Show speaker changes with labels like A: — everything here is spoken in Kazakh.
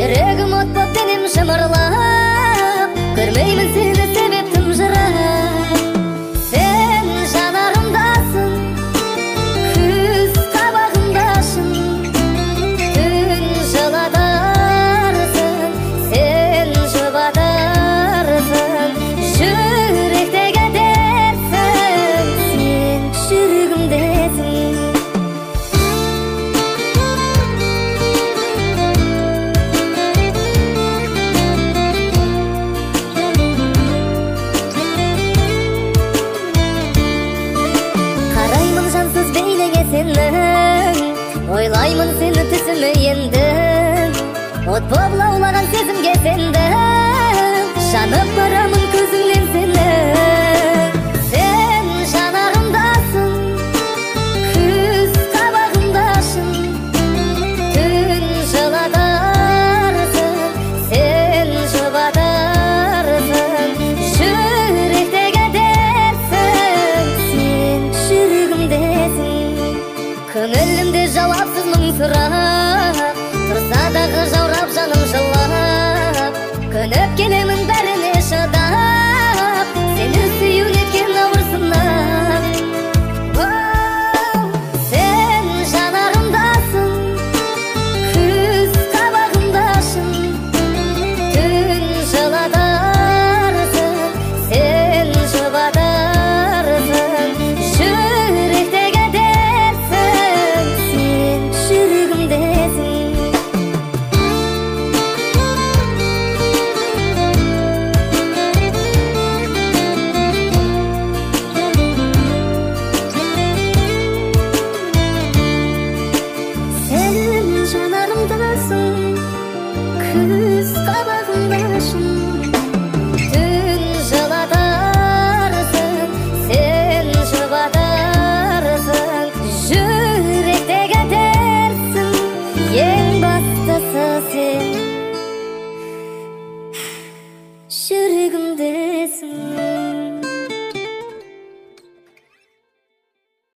A: Жүрегім от боп денем шымырлап, көрмеймін сені себептім жырап. Сен жанарымдасың, күз қабағымдасың, түн жылатарсың, сен жұбатарсың, жүректегі дертсің, сен жүрегімдесің. Ойлаймын сені түсіме енді, от боп лаулаған сезімге сендім, жанып барамын көзіңнен сені. Сен жанарымдасың, күз қабағымдасың, түн жылатарсың, сен жұбатарсың, жүректегі дертсің, сен жүрегімдесің. Көңілімде жауапсыз мың сұрақ, тұрса дағы жаурап жаным жылап, көніп келемін бәріне шыдап, сені сүю неткен ауыр сынақ. Сен жанарымдасың, күз қабағымдасың, түн жылатарсың, сен жұбатарсың, жүректегі дертсің, сен жүрегімдесің. Сен жанарымдасың, күз қабағымдасың, түн жылатарсың, сен жұбатарсың, жүректегі дертсің,